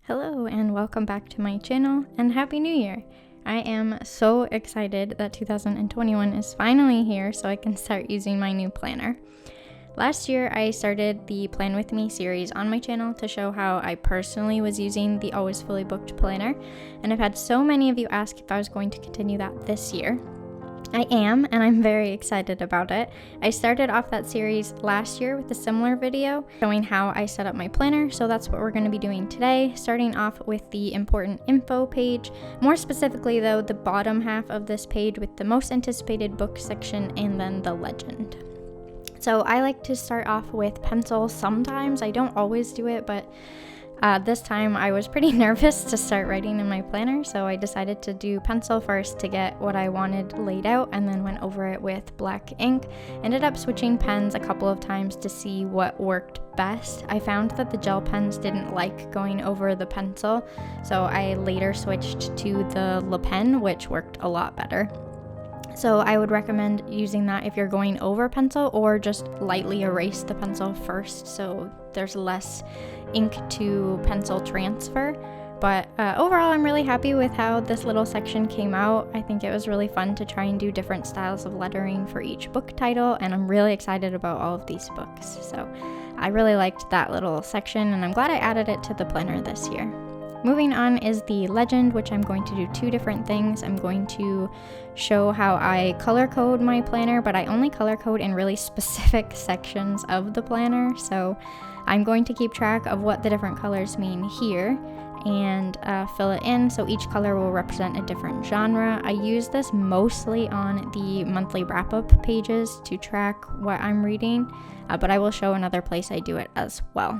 Hello and welcome back to my channel and Happy New Year! I am so excited that 2021 is finally here so I can start using my new planner. Last year I started the Plan With Me series on my channel to show how I personally was using the Always Fully Booked planner, and I've had so many of you ask if I was going to continue that this year. I am, and I'm very excited about it. I started off that series last year with a similar video showing how I set up my planner, so that's what we're going to be doing today, starting off with the important info page. More specifically though, the bottom half of this page with the most anticipated book section and then the legend. So I like to start off with pencil sometimes. I don't always do it, but this time I was pretty nervous to start writing in my planner, so I decided to do pencil first to get what I wanted laid out and then went over it with black ink. Ended up switching pens a couple of times to see what worked best. I found that the gel pens didn't like going over the pencil, so I later switched to the Le Pen, which worked a lot better. So I would recommend using that if you're going over pencil, or just lightly erase the pencil first so there's less ink to pencil transfer. But overall, I'm really happy with how this little section came out. I think it was really fun to try and do different styles of lettering for each book title, and I'm really excited about all of these books. So I really liked that little section, and I'm glad I added it to the planner this year. Moving on is the legend, which I'm going to do two different things. I'm going to show how I color code my planner, but I only color code in really specific sections of the planner. So I'm going to keep track of what the different colors mean here and fill it in, so each color will represent a different genre. I use this mostly on the monthly wrap-up pages to track what I'm reading, but I will show another place I do it as well.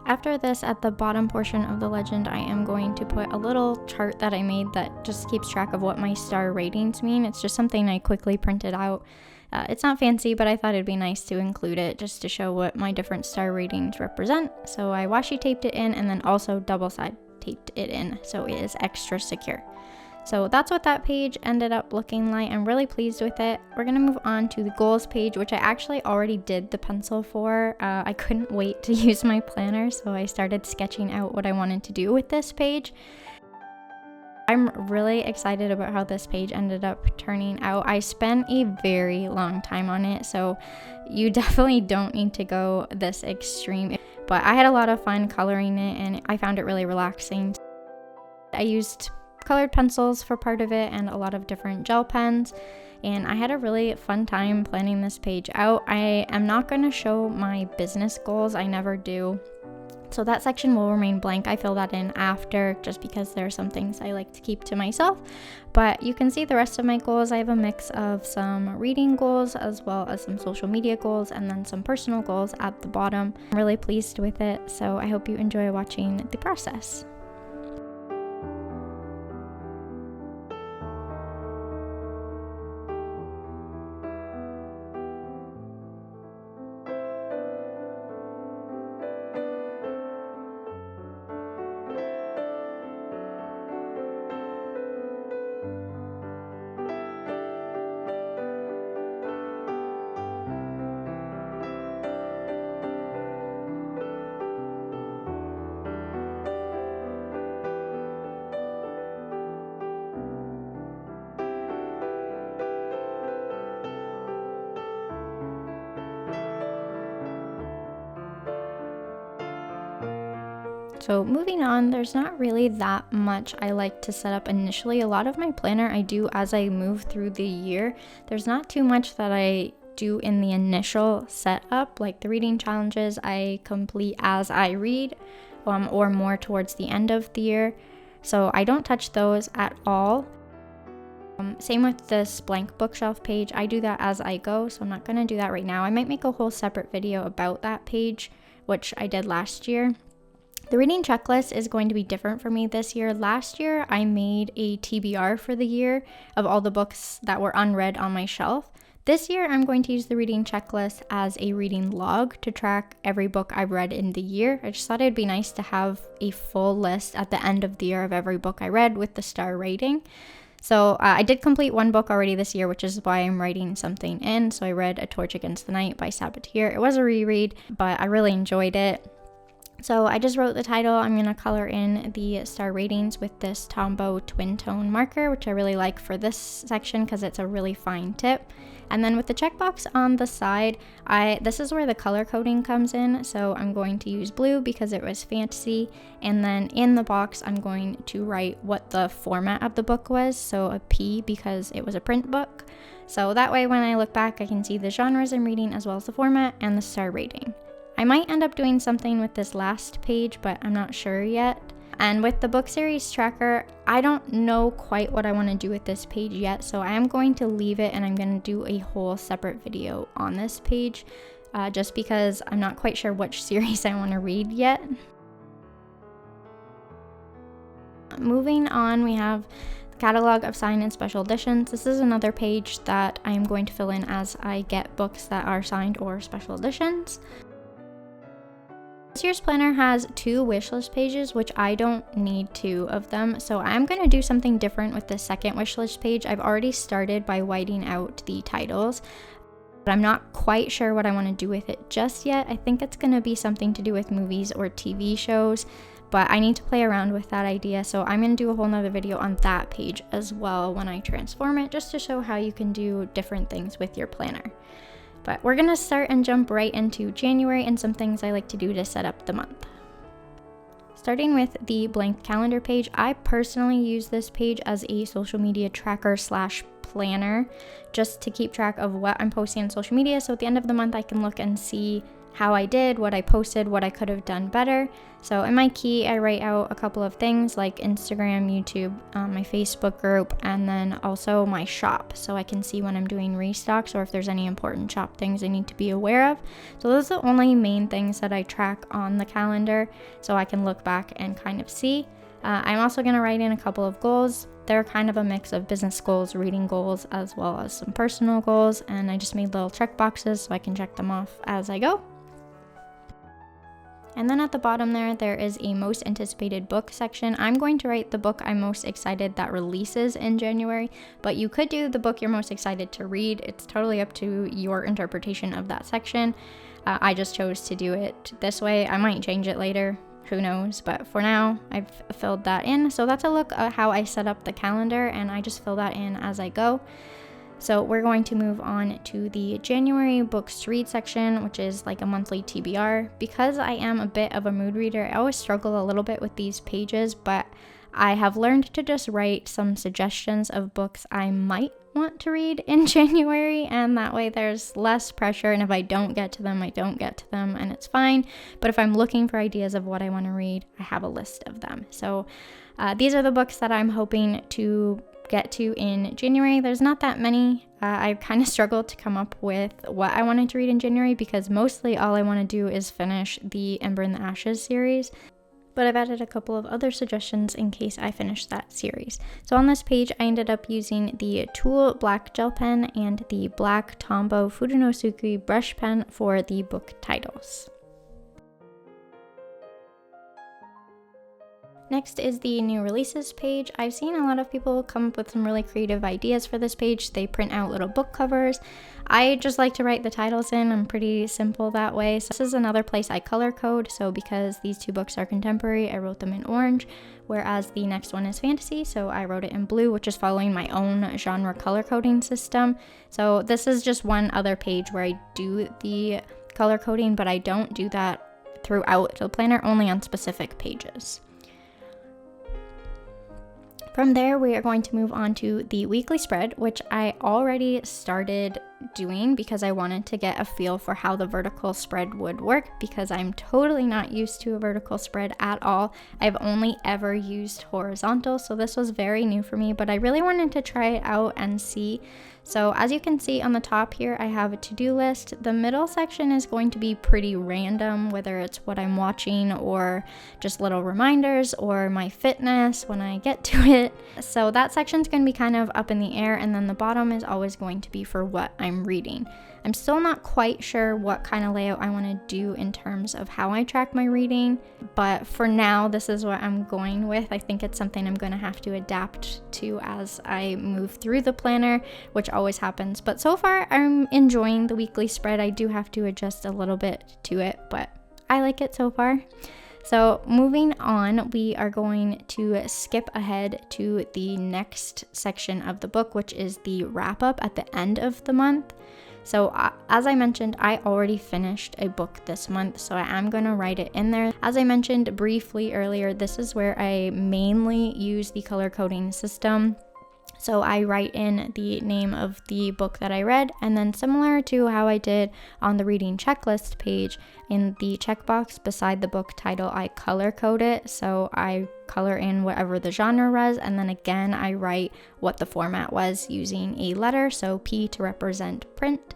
After this, at the bottom portion of the legend, I am going to put a little chart that I made that just keeps track of what my star ratings mean. It's just something I quickly printed out. It's not fancy, but I thought it'd be nice to include it just to show what my different star ratings represent. So I washi taped it in and then also double side taped it in so it is extra secure. So that's what that page ended up looking like. I'm really pleased with it. We're going to move on to the goals page, which I actually already did the pencil for. I couldn't wait to use my planner, so I started sketching out what I wanted to do with this page. I'm really excited about how this page ended up turning out. I spent a very long time on it, so you definitely don't need to go this extreme. But I had a lot of fun coloring it, and I found it really relaxing. I used colored pencils for part of it and a lot of different gel pens, and I had a really fun time planning this page out. I am not going to show my business goals, I never do, so that section will remain blank. I fill that in after just because there are some things I like to keep to myself, but you can see the rest of my goals. I have a mix of some reading goals as well as some social media goals and then some personal goals at the bottom. I'm really pleased with it, so I hope you enjoy watching the process. So moving on, there's not really that much I like to set up initially. A lot of my planner I do as I move through the year. There's not too much that I do in the initial setup, like the reading challenges I complete as I read, or more towards the end of the year. So I don't touch those at all. Same with this blank bookshelf page. I do that as I go, so I'm not going to do that right now. I might make a whole separate video about that page, which I did last year. The reading checklist is going to be different for me this year. Last year, I made a TBR for the year of all the books that were unread on my shelf. This year, I'm going to use the reading checklist as a reading log to track every book I've read in the year. I just thought it'd be nice to have a full list at the end of the year of every book I read with the star rating. So I did complete one book already this year, which is why I'm writing something in. So I read A Torch Against the Night by Sabatier. It was a reread, but I really enjoyed it. So I just wrote the title. I'm going to color in the star ratings with this Tombow twin tone marker, which I really like for this section because it's a really fine tip. And then with the checkbox on the side, this is where the color coding comes in. So I'm going to use blue because it was fantasy. And then in the box, I'm going to write what the format of the book was. So a P because it was a print book. So that way when I look back, I can see the genres I'm reading as well as the format and the star rating. I might end up doing something with this last page, but I'm not sure yet. And with the book series tracker, I don't know quite what I want to do with this page yet, so I am going to leave it and I'm going to do a whole separate video on this page, just because I'm not quite sure which series I want to read yet. Moving on, we have the catalog of signed and special editions. This is another page that I'm going to fill in as I get books that are signed or special editions. This year's planner has 2 wishlist pages, which I don't need 2 of them, so I'm going to do something different with the second wishlist page. I've already started by whiting out the titles, but I'm not quite sure what I want to do with it just yet. I think it's going to be something to do with movies or TV shows, but I need to play around with that idea, so I'm going to do a whole nother video on that page as well when I transform it, just to show how you can do different things with your planner. But we're going to start and jump right into January and some things I like to do to set up the month. Starting with the blank calendar page, I personally use this page as a social media tracker / planner, just to keep track of what I'm posting on social media. So at the end of the month, I can look and see how I did, what I posted, what I could have done better. So in my key, I write out a couple of things like Instagram, YouTube, my Facebook group, and then also my shop. So I can see when I'm doing restocks or if there's any important shop things I need to be aware of. So those are the only main things that I track on the calendar, so I can look back and kind of see. I'm also going to write in a couple of goals. They're kind of a mix of business goals, reading goals, as well as some personal goals. And I just made little check boxes so I can check them off as I go. And then at the bottom there is a most anticipated book section. I'm going to write the book I'm most excited that releases in January, but you could do the book you're most excited to read. It's totally up to your interpretation of that section. I just chose to do it this way. I might change it later, who knows, but for now I've filled that in. So that's a look at how I set up the calendar, and I just fill that in as I go. So we're going to move on to the January books to read section, which is like a monthly TBR. Because I am a bit of a mood reader, I always struggle a little bit with these pages, but I have learned to just write some suggestions of books I might want to read in January, and that way there's less pressure, and if I don't get to them, I don't get to them, and it's fine. But if I'm looking for ideas of what I want to read, I have a list of them. So these are the books that I'm hoping to get to in January. There's not that many. I kind of struggled to come up with what I wanted to read in January because mostly all I want to do is finish the Ember in the Ashes series, but I've added a couple of other suggestions in case I finish that series. So on this page, I ended up using the Tulle black gel pen and the black Tombow Furunosuke brush pen for the book titles. Next is the new releases page. I've seen a lot of people come up with some really creative ideas for this page. They print out little book covers. I just like to write the titles in. I'm pretty simple that way. So this is another place I color code. So because these 2 books are contemporary, I wrote them in orange, whereas the next one is fantasy. So I wrote it in blue, which is following my own genre color coding system. So this is just one other page where I do the color coding, but I don't do that throughout the planner, only on specific pages. From there, we are going to move on to the weekly spread, which I already started doing because I wanted to get a feel for how the vertical spread would work, because I'm totally not used to a vertical spread at all. I've only ever used horizontal, so this was very new for me, but I really wanted to try it out and see. So as you can see on the top here, I have a to-do list. The middle section is going to be pretty random, whether it's what I'm watching or just little reminders or my fitness when I get to it. So that section's going to be kind of up in the air, and then the bottom is always going to be for what I'm reading. I'm still not quite sure what kind of layout I want to do in terms of how I track my reading, but for now, this is what I'm going with. I think it's something I'm going to have to adapt to as I move through the planner, which always happens. But so far, I'm enjoying the weekly spread. I do have to adjust a little bit to it, but I like it so far. So moving on, we are going to skip ahead to the next section of the book, which is the wrap up at the end of the month. So as I mentioned, I already finished a book this month, so I am going to write it in there. As I mentioned briefly earlier, this is where I mainly use the color coding system. So I write in the name of the book that I read, and then similar to how I did on the reading checklist page, in the checkbox beside the book title, I color code it. So I color in whatever the genre was, and then again I write what the format was using a letter, so P to represent print.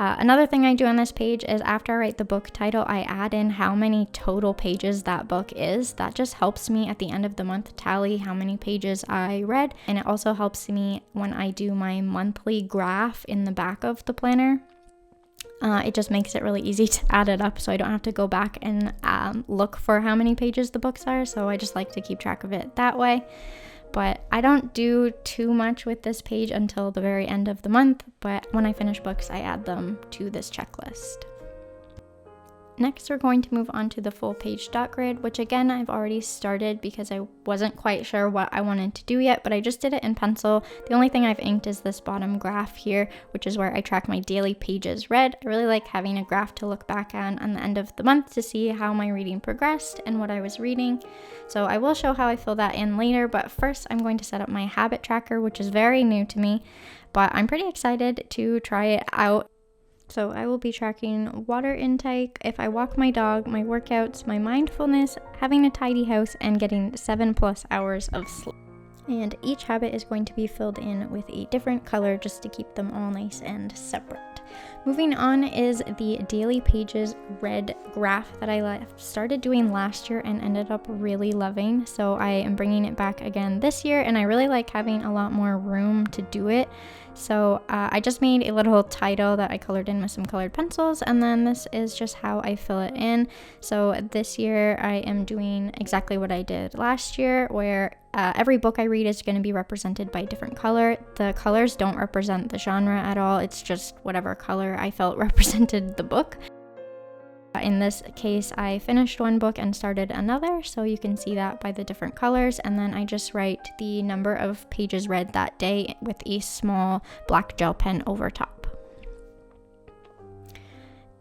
Another thing I do on this page is after I write the book title, I add in how many total pages that book is. That just helps me at the end of the month tally how many pages I read, and it also helps me when I do my monthly graph in the back of the planner. It just makes it really easy to add it up, so I don't have to go back and look for how many pages the books are, so I just like to keep track of it that way. But I don't do too much with this page until the very end of the month, but when I finish books, I add them to this checklist. Next, we're going to move on to the full page dot grid, which again, I've already started because I wasn't quite sure what I wanted to do yet, but I just did it in pencil. The only thing I've inked is this bottom graph here, which is where I track my daily pages read. I really like having a graph to look back on the end of the month to see how my reading progressed and what I was reading. So I will show how I fill that in later, but first I'm going to set up my habit tracker, which is very new to me, but I'm pretty excited to try it out. So I will be tracking water intake, if I walk my dog, my workouts, my mindfulness, having a tidy house, and getting 7+ hours of sleep. And each habit is going to be filled in with a different color just to keep them all nice and separate. Moving on is the daily pages read graph that I started doing last year and ended up really loving. So I am bringing it back again this year, and I really like having a lot more room to do it. So I just made a little title that I colored in with some colored pencils, and then this is just how I fill it in. So this year I am doing exactly what I did last year, where every book I read is going to be represented by a different color. The colors don't represent the genre at all. It's just whatever color I felt represented the book. In this case, I finished one book and started another, so you can see that by the different colors, and then I just write the number of pages read that day with a small black gel pen over top.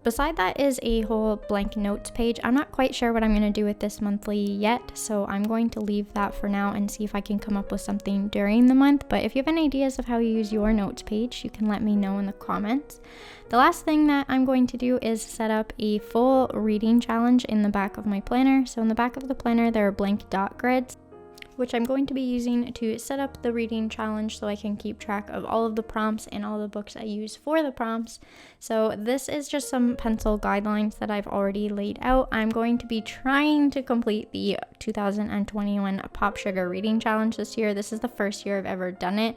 Beside that is a whole blank notes page. I'm not quite sure what I'm going to do with this monthly yet, so I'm going to leave that for now and see if I can come up with something during the month. But if you have any ideas of how you use your notes page, you can let me know in the comments. The last thing that I'm going to do is set up a full reading challenge in the back of my planner. So in the back of the planner, there are blank dot grids, which I'm going to be using to set up the reading challenge so I can keep track of all of the prompts and all the books I use for the prompts. So this is just some pencil guidelines that I've already laid out. I'm going to be trying to complete the 2021 POPSUGAR Reading Challenge this year. This is the first year I've ever done it.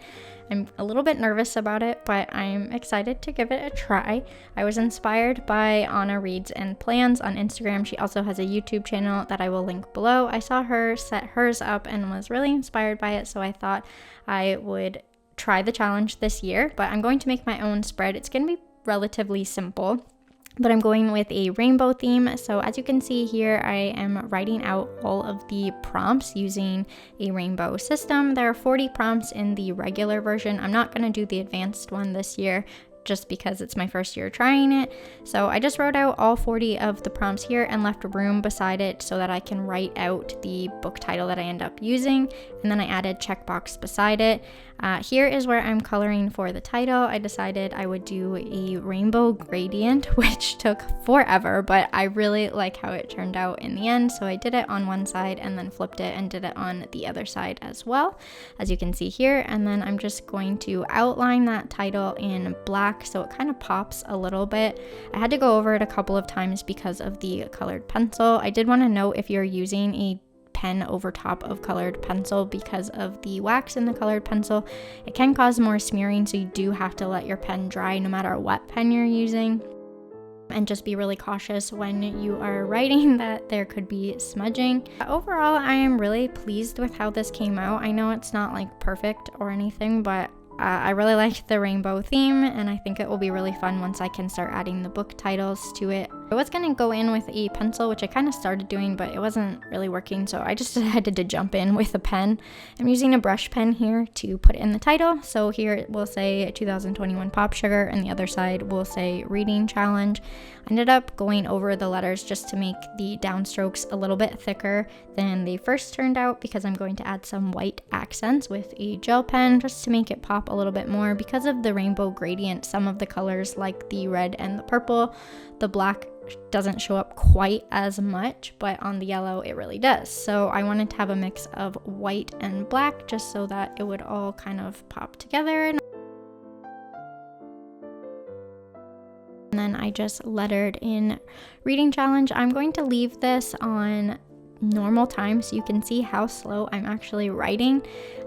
I'm a little bit nervous about it, but I'm excited to give it a try. I was inspired by Anna Reads and Plans on Instagram. She also has a YouTube channel that I will link below. I saw her set hers up and was really inspired by it, so I thought I would try the challenge this year, but I'm going to make my own spread. It's going to be relatively simple, but I'm going with a rainbow theme. So as you can see here, I am writing out all of the prompts using a rainbow system. There are 40 prompts in the regular version. I'm not going to do the advanced one this year just because it's my first year trying it. So I just wrote out all 40 of the prompts here and left room beside it so that I can write out the book title that I end up using, and then I added checkbox beside it. Here is where I'm coloring for the title. I decided I would do a rainbow gradient, which took forever, but I really like how it turned out in the end. So I did it on one side and then flipped it and did it on the other side as well, as you can see here. And then I'm just going to outline that title in black so it kind of pops a little bit. I had to go over it a couple of times because of the colored pencil. I did want to note, if you're using a pen over top of colored pencil, because of the wax in the colored pencil, it can cause more smearing, so you do have to let your pen dry no matter what pen you're using, and just be really cautious when you are writing that there could be smudging. Overall, I am really pleased with how this came out. I know it's not like perfect or anything, but I really like the rainbow theme, and I think it will be really fun once I can start adding the book titles to it. I was gonna go in with a pencil, which I kind of started doing, but it wasn't really working, so I just decided to jump in with a pen. I'm using a brush pen here to put in the title. So here it will say 2021 Pop Sugar, and the other side will say Reading Challenge. I ended up going over the letters just to make the downstrokes a little bit thicker than they first turned out, because I'm going to add some white accents with a gel pen just to make it pop a little bit more. Because of the rainbow gradient, some of the colors like the red and the purple, the black doesn't show up quite as much, but on the yellow it really does. So I wanted to have a mix of white and black just so that it would all kind of pop together. And then I just lettered in Reading Challenge. I'm going to leave this on normal time so you can see how slow I'm actually writing.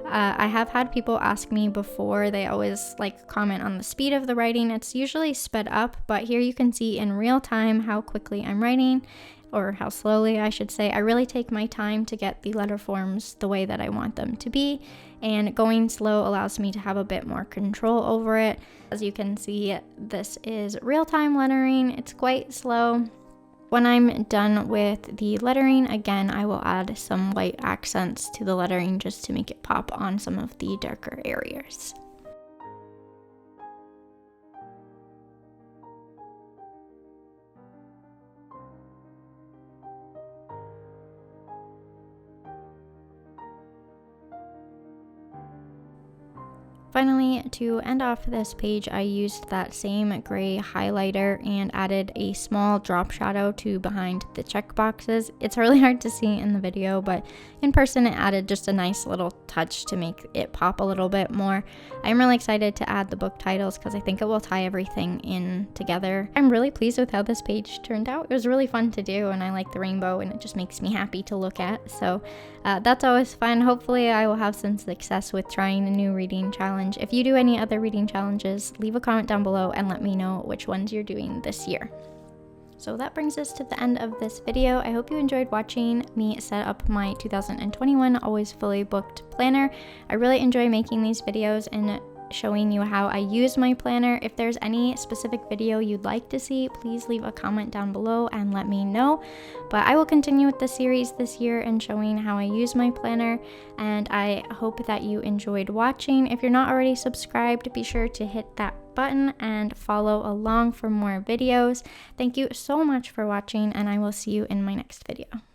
I have had people ask me before, they always like comment on the speed of the writing. It's usually sped up, but here you can see in real time how quickly I'm writing, or how slowly I should say. I really take my time to get the letter forms the way that I want them to be, and going slow allows me to have a bit more control over it. As you can see, this is real-time lettering. It's quite slow. When I'm done with the lettering, again, I will add some white accents to the lettering just to make it pop on some of the darker areas. Finally, to end off this page, I used that same gray highlighter and added a small drop shadow to behind the check boxes. It's really hard to see in the video, but in person it added just a nice little touch to make it pop a little bit more. I'm really excited to add the book titles because I think it will tie everything in together. I'm really pleased with how this page turned out. It was really fun to do, and I like the rainbow, and it just makes me happy to look at. So that's always fun. Hopefully I will have some success with trying a new reading challenge. If you do any other reading challenges, leave a comment down below and let me know which ones you're doing this year. So that brings us to the end of this video. I hope you enjoyed watching me set up my 2021 Always Fully Booked planner. I really enjoy making these videos and showing you how I use my planner. If there's any specific video you'd like to see, please leave a comment down below and let me know. But I will continue with the series this year and showing how I use my planner, and I hope that you enjoyed watching. If you're not already subscribed, be sure to hit that button and follow along for more videos. Thank you so much for watching, and I will see you in my next video.